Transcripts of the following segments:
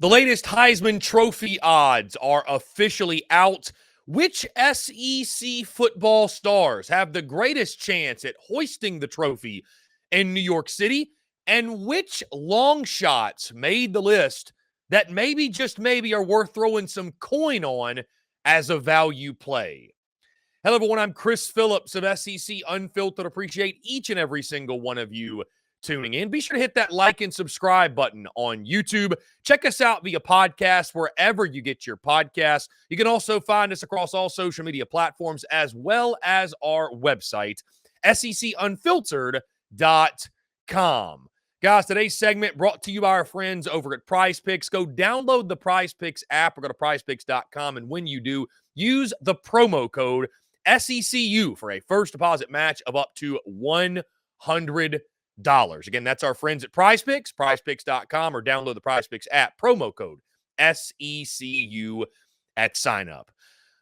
The latest Heisman Trophy odds are officially out. Which SEC football stars have the greatest chance at hoisting the trophy in New York City? And which long shots made the list that maybe, just maybe, are worth throwing some coin on as a value play? Hello, everyone. I'm Chris Phillips of SEC Unfiltered. Appreciate each and every single one of you tuning in. Be sure to hit that like and subscribe button on YouTube. Check us out via podcast wherever you get your podcasts. You can also find us across all social media platforms as well as our website, secunfiltered.com. Guys, today's segment brought to you by our friends over at Prize Picks. Go download the Prize Picks app or go to prizepicks.com. And when you do, use the promo code SECU for a first deposit match of up to $100. Again, that's our friends at Prize Picks, prizepicks.com, or download the Prize Picks app, promo code SECU at sign up.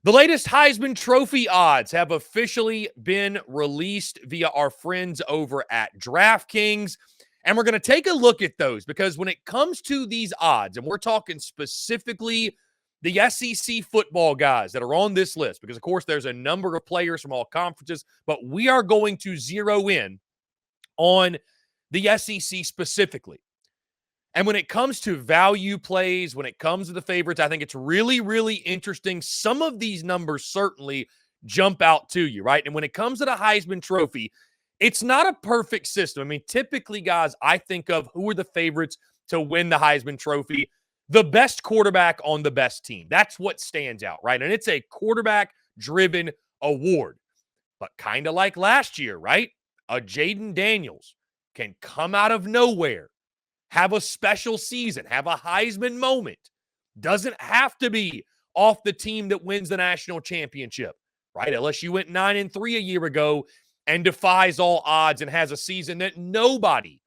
The latest Heisman Trophy odds have officially been released via our friends over at DraftKings, and we're going to take a look at those because when it comes to these odds, and we're talking specifically the SEC football guys that are on this list, because, of course, there's a number of players from all conferences, but we are going to zero in on the SEC specifically. And when it comes to value plays, when it comes to the favorites, I think it's really, really interesting. Some of these numbers certainly jump out to you, right? And when it comes to the Heisman Trophy, it's not a perfect system. I mean, typically, guys, I think of who are the favorites to win the Heisman Trophy. The best quarterback on the best team. That's what stands out, right? And it's a quarterback-driven award. But kind of like last year, right? A Jaden Daniels can come out of nowhere, have a special season, have a Heisman moment. Doesn't have to be off the team that wins the national championship, right? LSU went 9-3 a year ago and defies all odds and has a season that nobody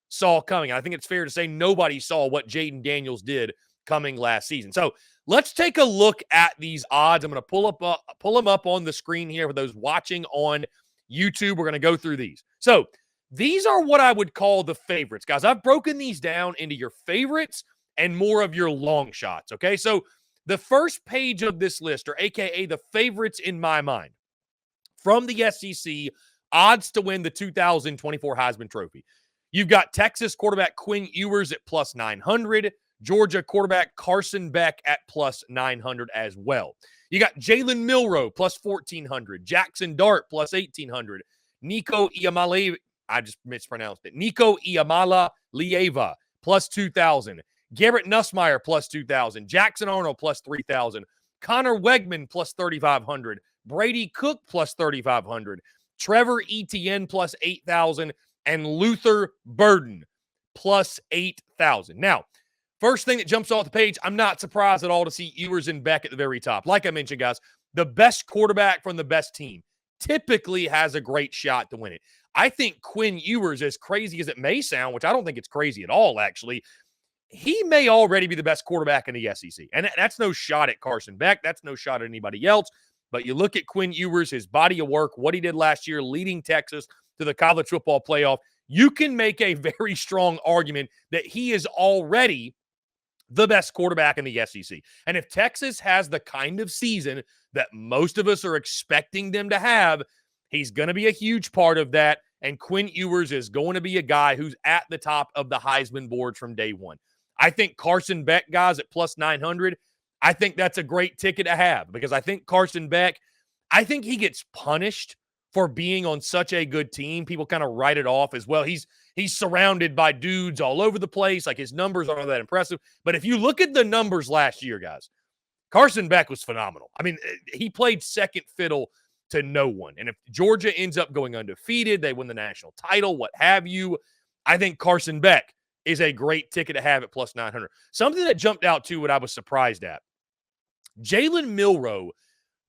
saw coming. I think it's fair to say nobody saw what Jaden Daniels did coming last season. So let's take a look at these odds. I'm going to pull them up on the screen here for those watching on YouTube. We're going to go through these. So these are what I would call the favorites, guys. I've broken these down into your favorites and more of your long shots, okay? So the first page of this list, or AKA the favorites in my mind, from the SEC, odds to win the 2024 Heisman Trophy. You've got Texas quarterback Quinn Ewers at plus 900, Georgia quarterback Carson Beck at plus 900 as well. You got Jalen Milroe plus 1,400, Jackson Dart plus 1,800, Nico Iamaleava, I just mispronounced it, Nico Iamaleava plus 2,000, Garrett Nussmeier plus 2,000, Jackson Arnold plus 3,000, Connor Wegman plus 3,500, Brady Cook plus 3,500, Trevor Etienne plus 8,000, and Luther Burden plus 8,000. Now, first thing that jumps off the page, I'm not surprised at all to see Ewers and Beck at the very top. Like I mentioned, guys, the best quarterback from the best team typically has a great shot to win it. I think Quinn Ewers, as crazy as it may sound, which I don't think it's crazy at all, actually, he may already be the best quarterback in the SEC. And that's no shot at Carson Beck. That's no shot at anybody else. But you look at Quinn Ewers, his body of work, what he did last year, leading Texas to the college football playoff, you can make a very strong argument that he is already the best quarterback in the SEC. And if Texas has the kind of season that most of us are expecting them to have, he's going to be a huge part of that. And Quinn Ewers is going to be a guy who's at the top of the Heisman board from day one. I think Carson Beck, guys, at plus 900, I think that's a great ticket to have because I think Carson Beck, I think he gets punished for being on such a good team. People kind of write it off as well. He's surrounded by dudes all over the place. Like, his numbers aren't that impressive. But if you look at the numbers last year, guys, Carson Beck was phenomenal. I mean, he played second fiddle to no one. And if Georgia ends up going undefeated, they win the national title, what have you, I think Carson Beck is a great ticket to have at plus 900. Something that jumped out too, what I was surprised at, Jalen Milroe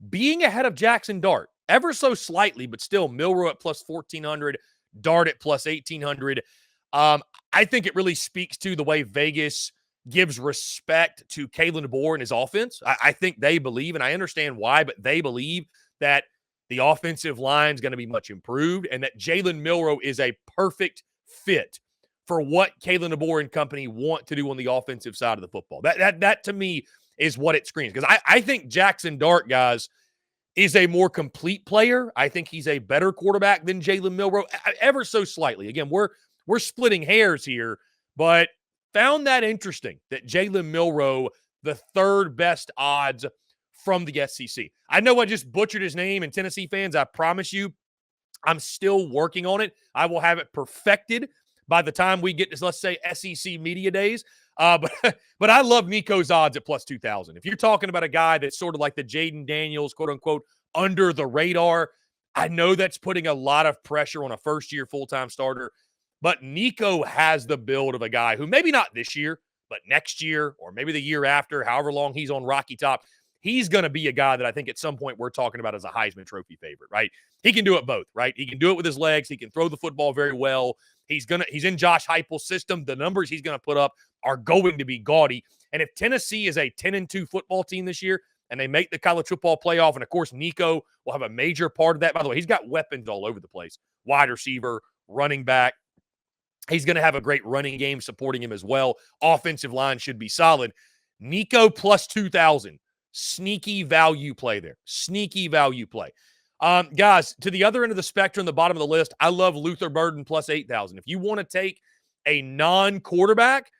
being ahead of Jackson Dart, ever so slightly, but still Milroe at plus 1,400, Dart at plus 1,800. I think it really speaks to the way Vegas gives respect to Kalen DeBoer and his offense. I think they believe, and I understand why, but they believe that the offensive line is going to be much improved and that Jalen Milroe is a perfect fit for what Kalen DeBoer and company want to do on the offensive side of the football. That to me is what it screams. Because I think Jackson Dart, guys, is a more complete player. I think he's a better quarterback than Jalen Milroe, ever so slightly. Again, we're splitting hairs here, but found that interesting that Jalen Milroe, the third best odds from the SEC. I know I just butchered his name, and Tennessee fans, I promise you, I'm still working on it. I will have it perfected by the time we get to, let's say, SEC Media Days. But I love Nico's odds at plus 2,000. If you're talking about a guy that's sort of like the Jaden Daniels, quote unquote, under the radar, I know that's putting a lot of pressure on a first-year full-time starter. But Nico has the build of a guy who maybe not this year, but next year or maybe the year after, however long he's on Rocky Top, he's going to be a guy that I think at some point we're talking about as a Heisman Trophy favorite, right? He can do it both, right? He can do it with his legs. He can throw the football very well. He's in Josh Heupel's system. The numbers he's going to put up are going to be gaudy. And if Tennessee is a 10-2 football team this year and they make the college football playoff, and of course Nico will have a major part of that. By the way, he's got weapons all over the place. Wide receiver, running back. He's going to have a great running game supporting him as well. Offensive line should be solid. Nico plus 2,000. Sneaky value play there. Sneaky value play. Guys, to the other end of the spectrum, the bottom of the list, I love Luther Burden plus 8,000. If you want to take a non-quarterback,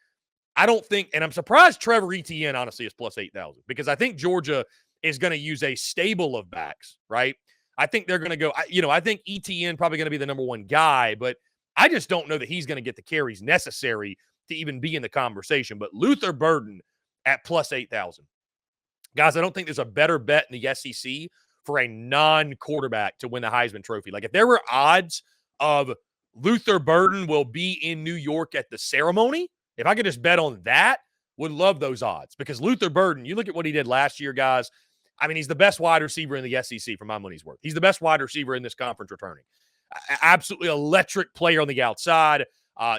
I don't think, and I'm surprised Trevor Etienne, honestly, is plus 8,000 because I think Georgia is going to use a stable of backs, right? I think they're going to go, I think Etienne probably going to be the number one guy, but I just don't know that he's going to get the carries necessary to even be in the conversation. But Luther Burden at plus 8,000. Guys, I don't think there's a better bet in the SEC for a non-quarterback to win the Heisman Trophy. Like, if there were odds of Luther Burden will be in New York at the ceremony, if I could just bet on that, would love those odds. Because Luther Burden, you look at what he did last year, guys. I mean, he's the best wide receiver in the SEC for my money's worth. He's the best wide receiver in this conference returning. Absolutely electric player on the outside.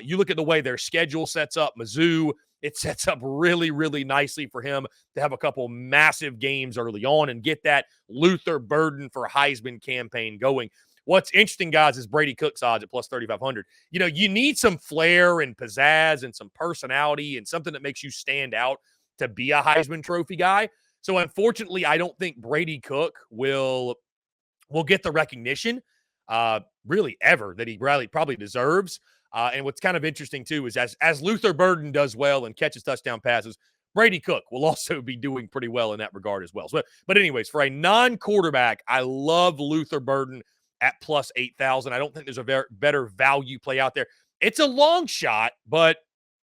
You look at the way their schedule sets up, Mizzou, it sets up really, really nicely for him to have a couple massive games early on and get that Luther Burden for Heisman campaign going. What's interesting, guys, is Brady Cook's odds at plus 3,500. You need some flair and pizzazz and some personality and something that makes you stand out to be a Heisman Trophy guy. So, unfortunately, I don't think Brady Cook will get the recognition really ever that he probably deserves. And what's kind of interesting, too, is as Luther Burden does well and catches touchdown passes, Brady Cook will also be doing pretty well in that regard as well. But anyways, for a non-quarterback, I love Luther Burden at plus 8,000. I don't think there's a better value play out there. It's a long shot, but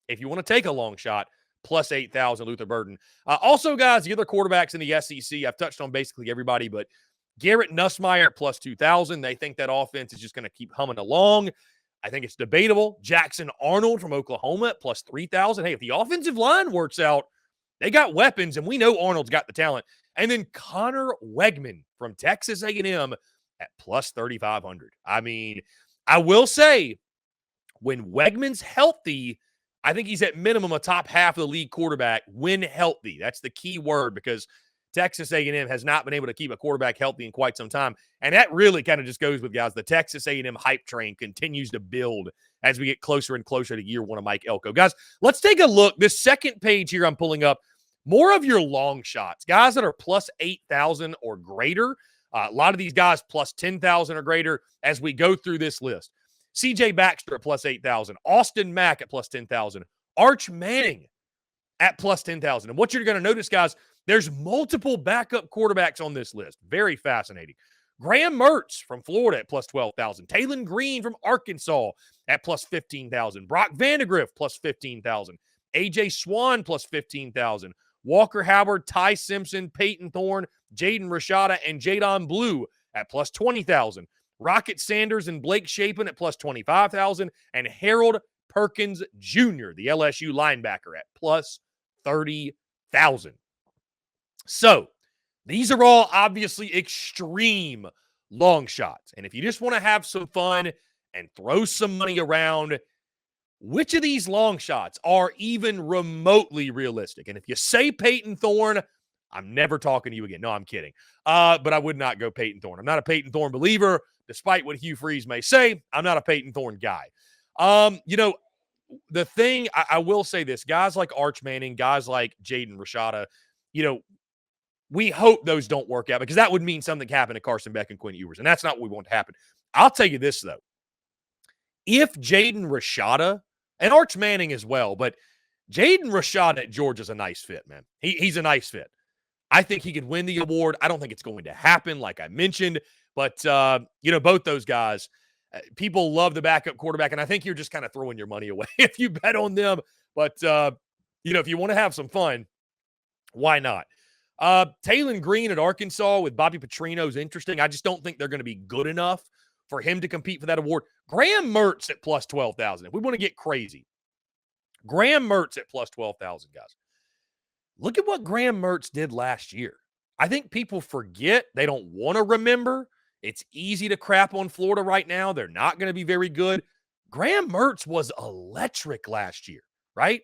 if you want to take a long shot, plus 8,000 Luther Burden. Also, guys, the other quarterbacks in the SEC, I've touched on basically everybody, but Garrett Nussmeier at plus 2,000. They think that offense is just going to keep humming along. I think it's debatable. Jackson Arnold from Oklahoma at plus 3,000. Hey, if the offensive line works out, they got weapons, and we know Arnold's got the talent. And then Connor Wegman from Texas A&M at plus 3,500. I mean, I will say, when Wegman's healthy, I think he's at minimum a top half of the league quarterback when healthy. That's the key word, because Texas A&M has not been able to keep a quarterback healthy in quite some time. And that really kind of just goes with, guys, the Texas A&M hype train continues to build as we get closer and closer to year one of Mike Elko. Guys, let's take a look. This second page here I'm pulling up, more of your long shots, guys that are plus 8,000 or greater. A lot of these guys plus 10,000 or greater as we go through this list. CJ Baxter at plus 8,000. Austin Mack at plus 10,000. Arch Manning at plus 10,000. And what you're going to notice, guys, there's multiple backup quarterbacks on this list. Very fascinating. Graham Mertz from Florida at plus 12,000. Taylon Green from Arkansas at plus 15,000. Brock Vandegrift plus 15,000. AJ Swan plus 15,000. Walker Howard, Ty Simpson, Peyton Thorne, Jaden Rashada, and Jadon Blue at plus 20,000. Rocket Sanders and Blake Shapen at plus 25,000. And Harold Perkins Jr., the LSU linebacker, at plus 30,000. So, these are all obviously extreme long shots. And if you just want to have some fun and throw some money around, which of these long shots are even remotely realistic? And if you say Peyton Thorne, I'm never talking to you again. No, I'm kidding. But I would not go Peyton Thorne. I'm not a Peyton Thorne believer. Despite what Hugh Freeze may say, I'm not a Peyton Thorne guy. the thing, I will say this, guys like Arch Manning, guys like Jaden Rashada, we hope those don't work out because that would mean something happened to Carson Beck and Quinn Ewers, and that's not what we want to happen. I'll tell you this, though. If Jaden Rashada, and Arch Manning as well, but Jaden Rashada at Georgia's a nice fit, man. He's a nice fit. I think he could win the award. I don't think it's going to happen, like I mentioned, but, both those guys, people love the backup quarterback, and I think you're just kind of throwing your money away if you bet on them. But, if you want to have some fun, why not? Taylon Green at Arkansas with Bobby Petrino is interesting. I just don't think they're going to be good enough for him to compete for that award. Graham Mertz at plus 12,000. If we want to get crazy, Graham Mertz at plus 12,000, guys. Look at what Graham Mertz did last year. I think people forget. They don't want to remember. It's easy to crap on Florida right now. They're not going to be very good. Graham Mertz was electric last year, right?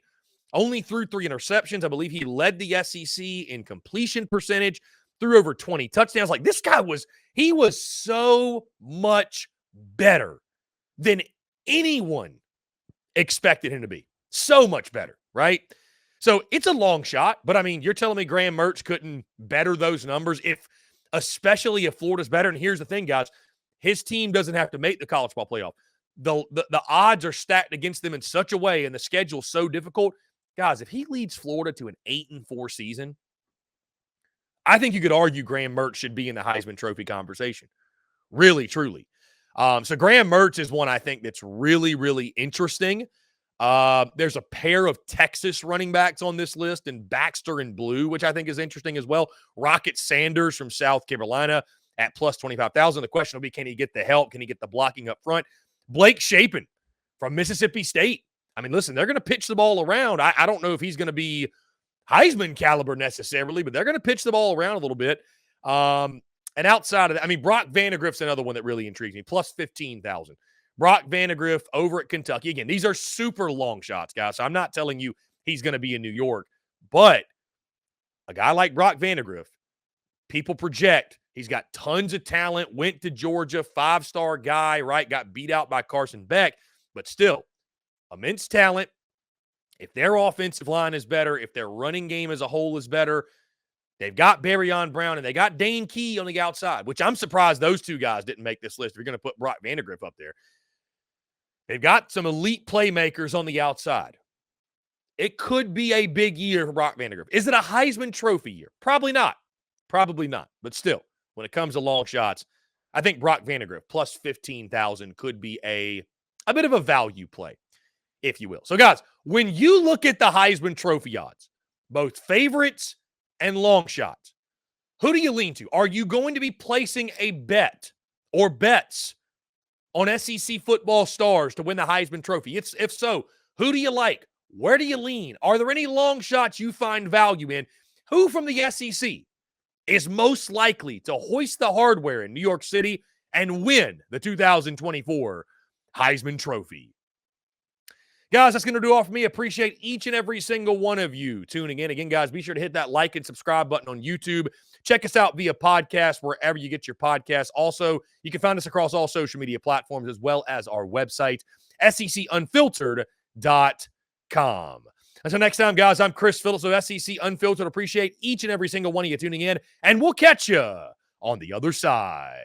Only threw 3 interceptions. I believe he led the SEC in completion percentage, threw over 20 touchdowns. Like, this guy he was so much better than anyone expected him to be. So much better, right? So it's a long shot, but I mean, you're telling me Graham Mertz couldn't better those numbers especially if Florida's better. And here's the thing, guys, his team doesn't have to make the college ball playoff. The odds are stacked against them in such a way, and the schedule's so difficult. Guys, if he leads Florida to an 8-4 season, I think you could argue Graham Mertz should be in the Heisman Trophy conversation. Really, truly. So Graham Mertz is one I think that's really, really interesting. There's a pair of Texas running backs on this list, and Baxter in blue, which I think is interesting as well. Rocket Sanders from South Carolina at plus 25,000. The question will be, can he get the help? Can he get the blocking up front? Blake Shapen from Mississippi State. I mean, listen, they're going to pitch the ball around. I don't know if he's going to be Heisman caliber necessarily, but they're going to pitch the ball around a little bit. And outside of that, I mean, Brock Vandagriff's another one that really intrigues me, plus 15,000. Brock Vandagriff over at Kentucky. Again, these are super long shots, guys. So I'm not telling you he's going to be in New York, but a guy like Brock Vandagriff, people project he's got tons of talent, went to Georgia, 5-star guy, right? Got beat out by Carson Beck, but still immense talent. If their offensive line is better, if their running game as a whole is better, they've got Barryon Brown and they got Dane Key on the outside, which I'm surprised those two guys didn't make this list. If you're going to put Brock Vandagriff up there. They've got some elite playmakers on the outside. It could be a big year for Brock Vandagriff. Is it a Heisman Trophy year? Probably not. Probably not. But still, when it comes to long shots, I think Brock Vandagriff plus 15,000 could be a bit of a value play, if you will. So, guys, when you look at the Heisman Trophy odds, both favorites and long shots, who do you lean to? Are you going to be placing a bet or bets on SEC football stars to win the Heisman Trophy? If so, who do you like? Where do you lean? Are there any long shots you find value in? Who from the SEC is most likely to hoist the hardware in New York City and win the 2024 Heisman Trophy? Guys, that's going to do all for me. Appreciate each and every single one of you tuning in. Again, guys, be sure to hit that like and subscribe button on YouTube. Check us out via podcast wherever you get your podcasts. Also, you can find us across all social media platforms as well as our website, SECUnfiltered.com. Until next time, guys, I'm Chris Phillips of SEC Unfiltered. Appreciate each and every single one of you tuning in, and we'll catch you on the other side.